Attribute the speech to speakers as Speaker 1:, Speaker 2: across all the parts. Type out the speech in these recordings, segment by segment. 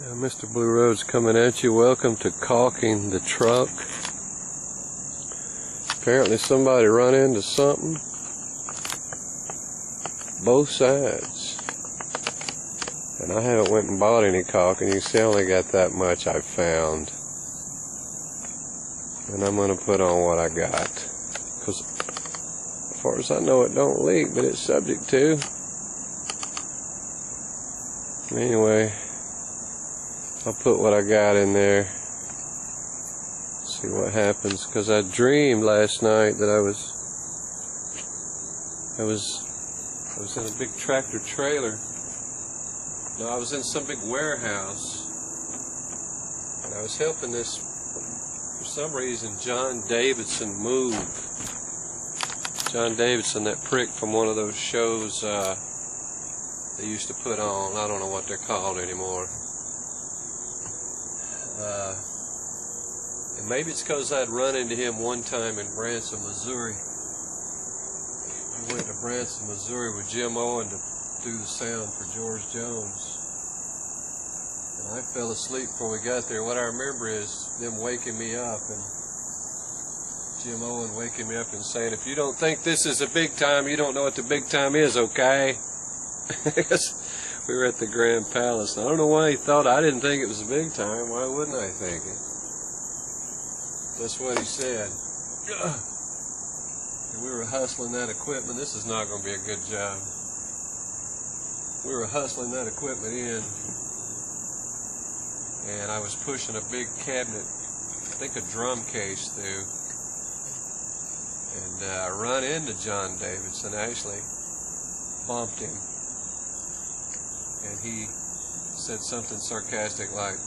Speaker 1: Mr. Blue Road's coming at you. Welcome to caulking the truck. Apparently somebody run into something. Both sides. And I haven't went and bought any caulk, and you see I only got that much I found. And I'm going to put on what I got. Because as far as I know it don't leak, but it's subject to. Anyway, I'll put what I got in there. See what happens. Because I dreamed last night that I was in a big tractor trailer. No, I was in some big warehouse, and I was helping this, for some reason, John Davidson move. John Davidson, that prick from one of those shows they used to put on. I don't know what they're called anymore. And maybe it's because I'd run into him one time in Branson, Missouri. I went to Branson, Missouri with Jim Owen to do the sound for George Jones, and I fell asleep before we got there. What I remember is them waking me up, and Jim Owen waking me up and saying, "If you don't think this is a big time, you don't know what the big time is, okay?" Because we were at the Grand Palace, and I don't know why he thought I didn't think it was a big time. Why wouldn't I think it? That's what he said. And we were hustling that equipment. This is not going to be a good job. We were hustling that equipment in, and I was pushing a big cabinet, I think a drum case through, and I run into John Davidson, actually bumped him, and he said something sarcastic like,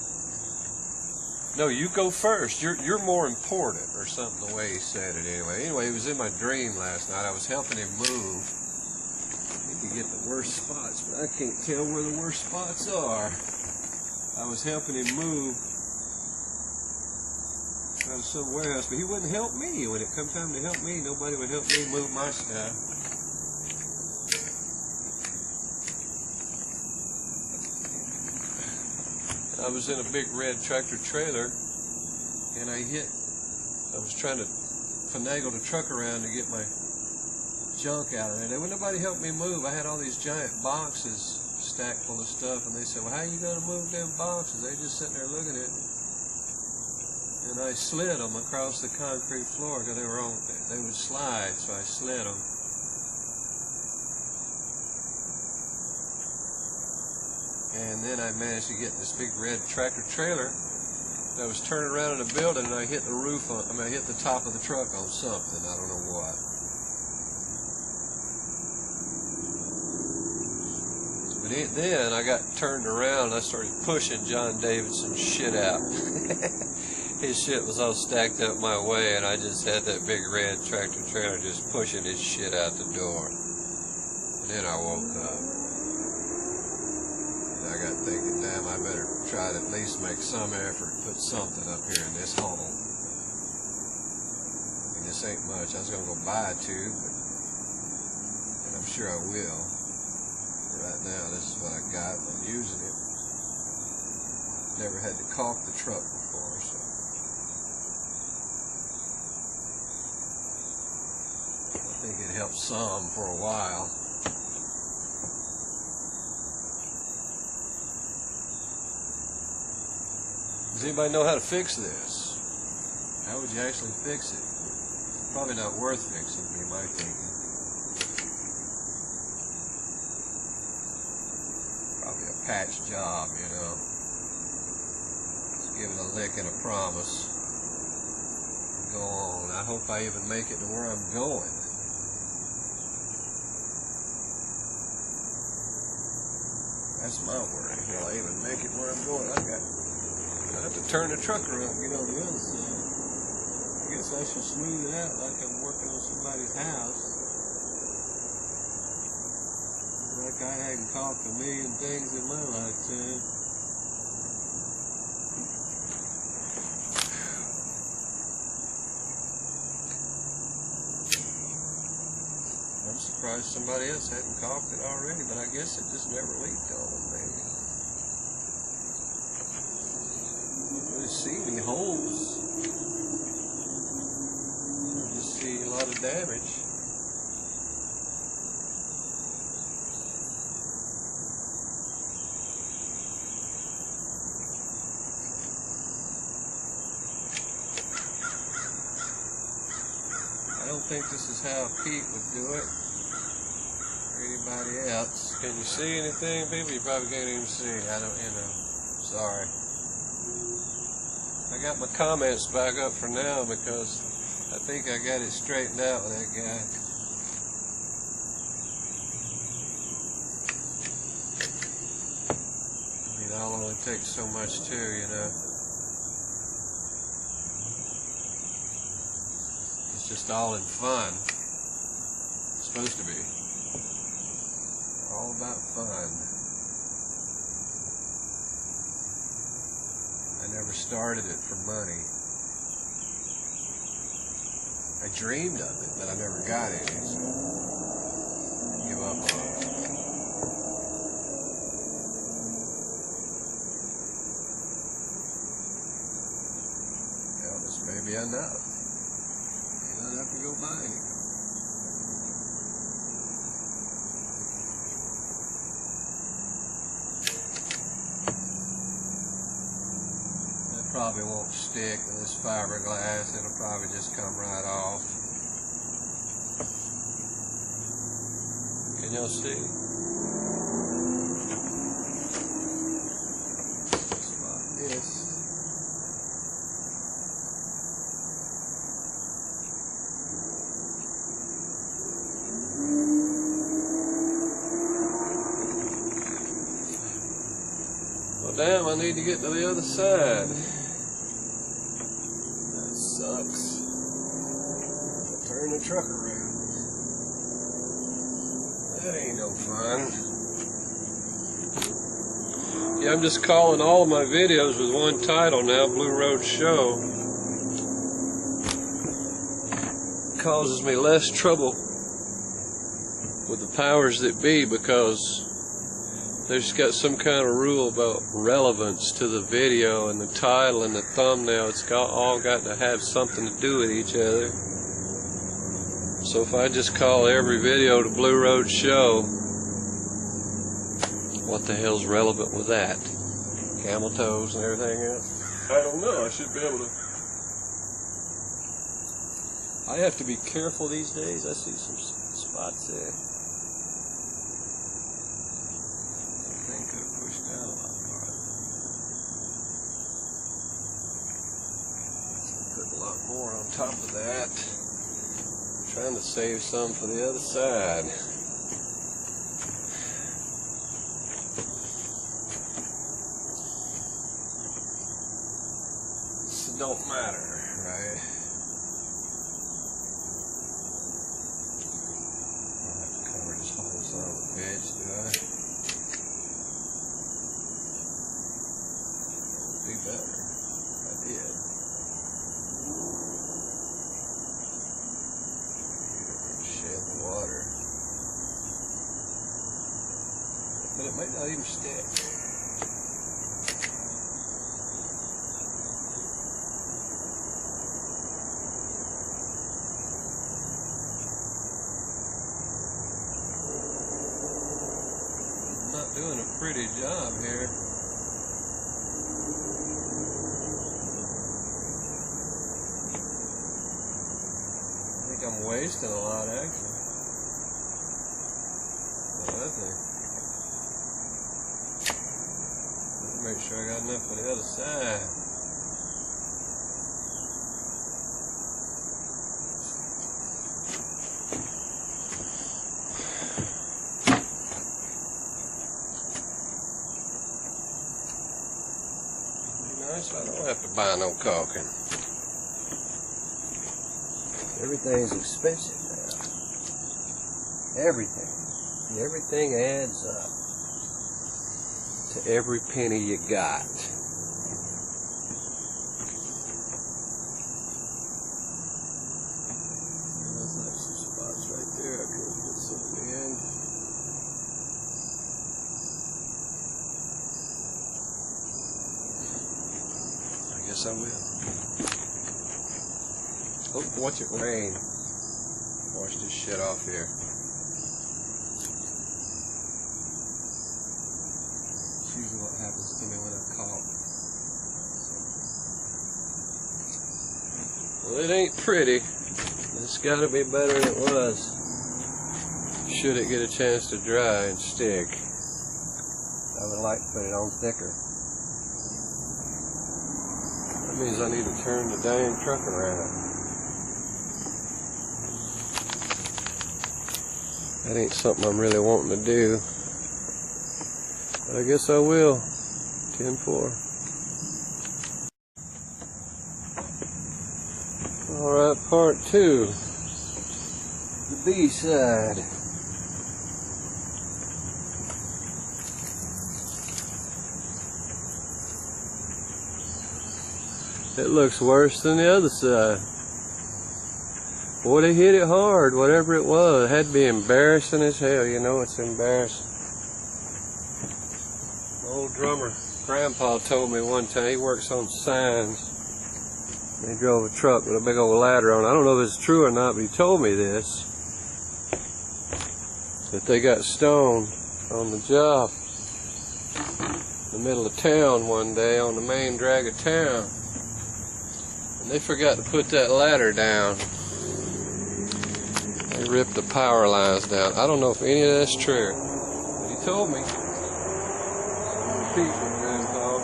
Speaker 1: "No, you go first, you're more important," or something, the way he said it anyway. Anyway, it was in my dream last night. I was helping him move. You get the worst spots, but I can't tell where the worst spots are. I was helping him move out of some warehouse, but he wouldn't help me. When it come time to help me, nobody would help me move my stuff. I was in a big red tractor trailer, and I was trying to finagle the truck around to get my junk out of there. There would nobody help me move. I had all these giant boxes stacked full of stuff, and they said, "Well, how are you going to move them boxes?" They just sitting there looking at me. And I slid them across the concrete floor because they would slide, so I slid them. And then I managed to get this big red tractor trailer. I was turning around in the building, and I hit the roof on, I hit the top of the truck on something. I don't know what. Then I got turned around and I started pushing John Davidson's shit out. His shit was all stacked up my way, and I just had that big red tractor trailer just pushing his shit out the door. And then I woke up. And I got thinking, damn, I better try to at least make some effort to put something up here in this hole. And this ain't much. I was going to go buy two, and I'm sure I will. Right now, this is what I got. I'm using it. Never had to caulk the truck before, so. I think it helped some for a while. Does anybody know how to fix this? How would you actually fix it? Probably not worth fixing, would be my thinking. Probably a patch job, you know. Just give it a lick and a promise. Go on. I hope I even make it to where I'm going. That's my worry. Will I even make it where I'm going? I have to turn the truck around and get on the other side. I guess I should smooth it out like I'm working on somebody's house. Like I hadn't caulked a million things in my lifetime. I'm surprised somebody else hadn't caulked it already, but I guess it just never leaked on them, maybe. holes. I just see a lot of damage. I don't think this is how Pete would do it, or anybody else. Can you see anything, people? You probably can't even see. I don't, sorry. I got my comments back up for now because I think I got it straightened out with that guy. I mean, I'll only take so much too, you know. It's just all in fun. It's supposed to be. All about fun. I never started it for money. I dreamed of it, but I never got any, so I give up on it. Well, this may be enough. You don't have to go buy any. Probably won't stick in this fiberglass. It'll probably just come right off. Can y'all see? Just like this. Well, damn, I need to get to the other side. Sucks. I turn the truck around. That ain't no fun. Yeah, I'm just calling all of my videos with one title now, Blue Road Show. It causes me less trouble with the powers that be because there's got some kind of rule about relevance to the video and the title and the thumbnail. It's all got to have something to do with each other. So if I just call every video the Blue Road Show, what the hell's relevant with that? Camel toes and everything else? I don't know. I should be able to. I have to be careful these days. I see some spots there. Could have pushed down a lot farther. Put a lot more on top of that. I'm trying to save some for the other side. This don't matter, right? I don't have to cover this whole son of a bitch, do I? Be better. I did. Shed the water. But it might not even stick. I'm not doing a pretty job here. I'm wasting a lot, actually. What I think. Make sure I got enough for the other side. Be nice, I don't have to buy no caulking. Everything's expensive now. Everything. Everything adds up to every penny you got. There's like some spots right there. I could put something in. I guess guess I will. Oh, watch it rain. Wash this shit off here. It's usually what happens to me when I cough. Well, it ain't pretty. It's gotta be better than it was. Should it get a chance to dry and stick. I would like to put it on thicker. That means I need to turn the dang truck around. That ain't something I'm really wanting to do. But I guess I will. 10-4. Alright, part 2. The B side. It looks worse than the other side. Boy, they hit it hard, whatever it was. It had to be embarrassing as hell. You know it's embarrassing. My old drummer, Grandpa, told me one time, he works on signs. He drove a truck with a big old ladder on it. I don't know if it's true or not, but he told me this. That they got stoned on the job in the middle of town one day on the main drag of town. And they forgot to put that ladder down. They ripped the power lines down. I don't know if any of that's true. But he told me. So I'm repeating it, Grandpa.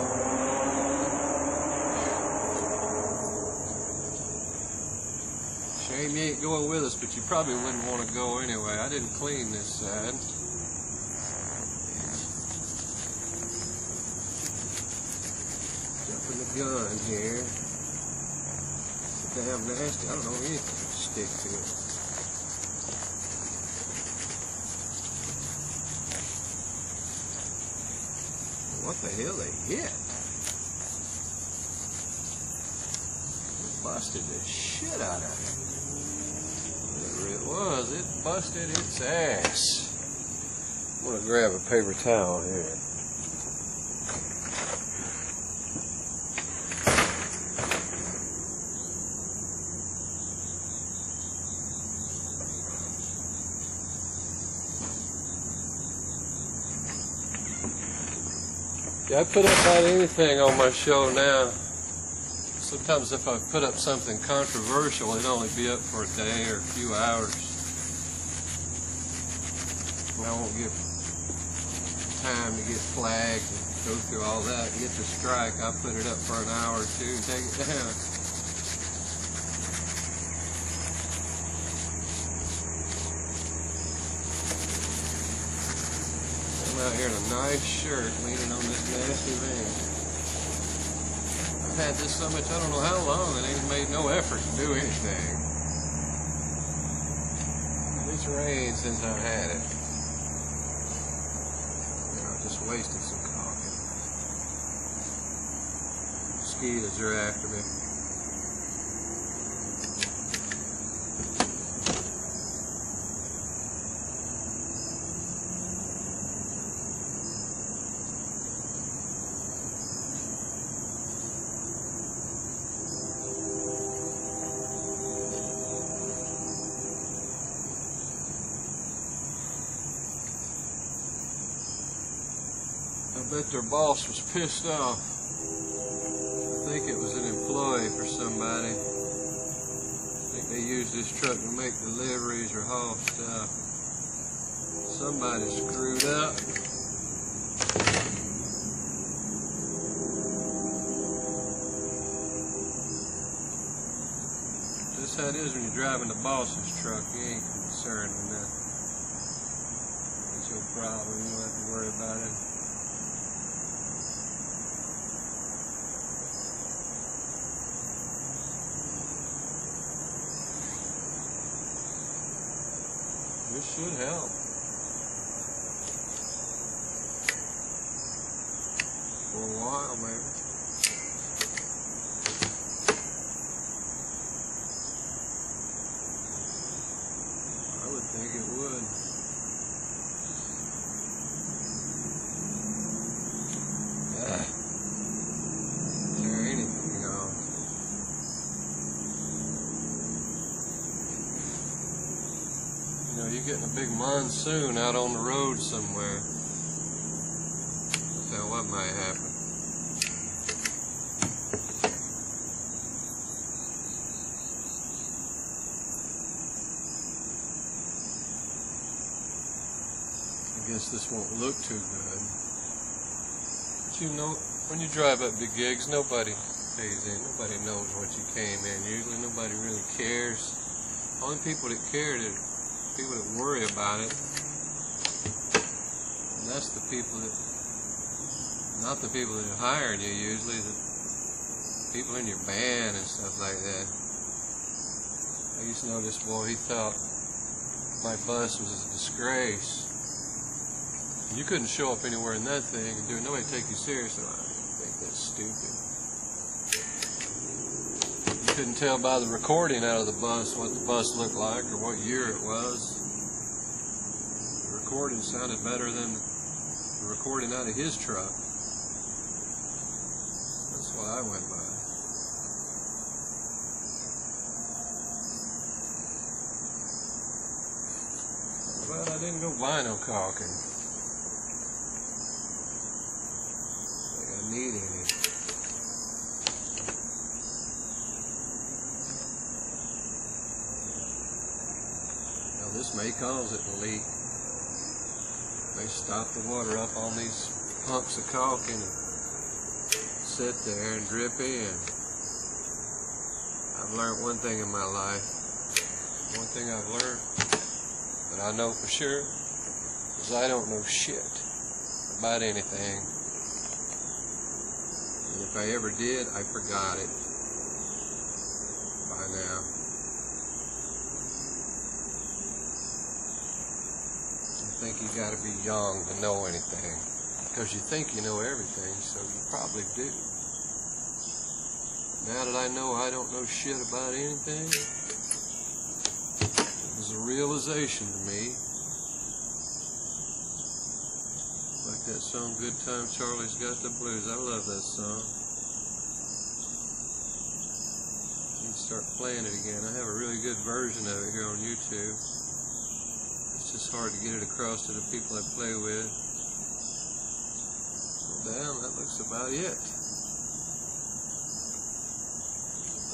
Speaker 1: Shame you ain't going with us, but you probably wouldn't want to go anyway. I didn't clean this side. Jumping the gun here. Damn nasty. I don't know anything to stick to it. What the hell they hit? It busted the shit out of it. Whatever it was, it busted its ass. I'm gonna grab a paper towel here. Yeah, I put up about anything on my show now. Sometimes if I put up something controversial, it'd only be up for a day or a few hours. And I won't give time to get flagged and go through all that and get the strike. I'll put it up for an hour or two and take it down. I'm out here in a nice shirt leaning on this nasty van. I've had this so much, I don't know how long, and ain't made no effort to do anything. It's rained since I've had it. You know, just wasted some coffee. Mosquitoes are after me. I bet their boss was pissed off. I think it was an employee for somebody. I think they used this truck to make deliveries or haul stuff. Somebody screwed up. That's how it is when you're driving the boss's truck. You ain't concerned with nothing. It's your problem. You don't have to worry about it. This should help. For a while, maybe. I would think it would. Tear anything off. getting a big monsoon out on the road somewhere. Now what might happen? I guess this won't look too good. But you know, when you drive up big gigs, nobody pays in. Nobody knows what you came in. Usually nobody really cares. Only people that care are people that worry about it. And that's the people that, not the people that are hiring you usually, the people in your band and stuff like that. I used to know this boy, he thought my bus was a disgrace. You couldn't show up anywhere in that thing and do it. Nobody take you seriously. I think that's stupid. You couldn't tell by the recording out of the bus what the bus looked like or what year it was. The recording sounded better than the recording out of his truck. That's why I went by. Well, I didn't go buy no caulking. Need any. Now this may cause it to leak. They stop the water up on these pumps of caulking and sit there and drip in. I've learned one thing in my life. One thing I've learned that I know for sure is I don't know shit about anything. If I ever did, I forgot it by now. I think you got to be young to know anything, because you think you know everything, so you probably do. Now that I know I don't know shit about anything, it was a realization to me. Like that song, Good Time Charlie's Got the Blues. I love that song. You can start playing it again. I have a really good version of it here on YouTube. It's just hard to get it across to the people I play with. So damn, that looks about it.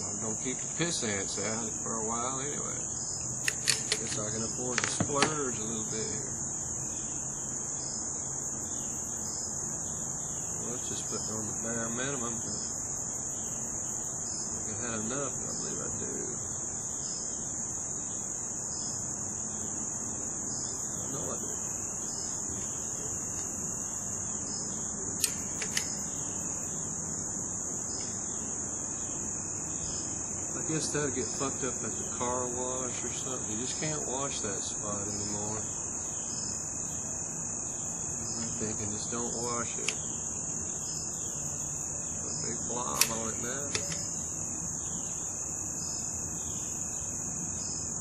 Speaker 1: I'm gonna keep the piss ants out for a while anyway. Guess I can afford to splurge a little bit here. Just putting on the bare minimum. If I had enough, I believe I do. I know I do. I guess that'd get fucked up at the car wash or something. You just can't wash that spot anymore. I'm thinking, just don't wash it. Big blob on it now.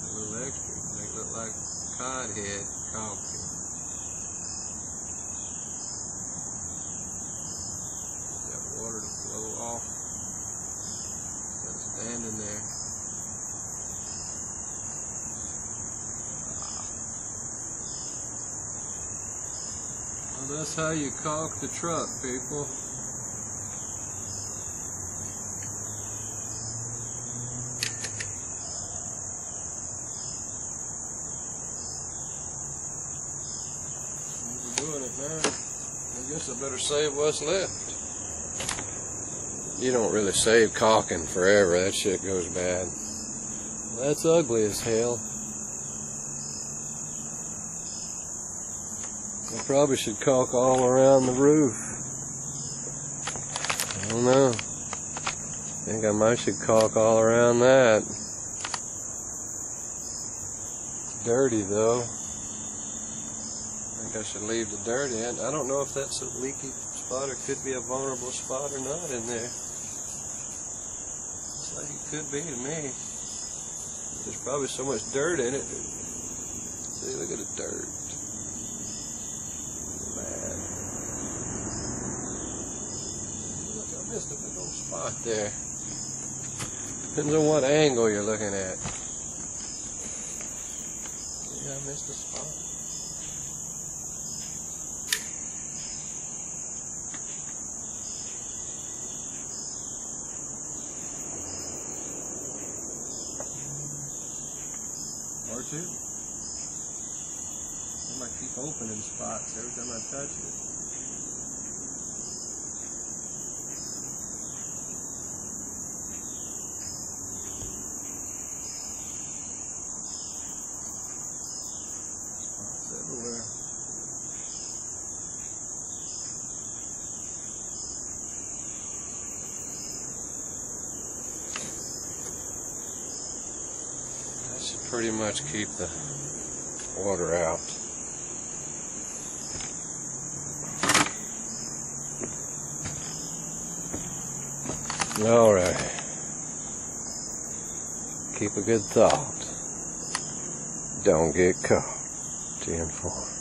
Speaker 1: A little extra, make it look like cod head caulking. Got water to flow off. Got standing there. Well, that's how you caulk the truck, people. Doing it now. I guess I better save what's left. You don't really save caulking forever. That shit goes bad. That's ugly as hell. I probably should caulk all around the roof. I don't know. I think I might should caulk all around that. It's dirty though. I should leave the dirt in. I don't know if that's a leaky spot or could be a vulnerable spot or not in there. Looks like it could be to me. There's probably so much dirt in it. See, look at the dirt. Man. Look, I missed a big old spot there. Depends on what angle you're looking at. Yeah, I missed a spot. Or two. I might keep opening spots every time I touch it. Spots everywhere. That should pretty much keep the water out. All right. Keep a good thought. Don't get caught. 10-4.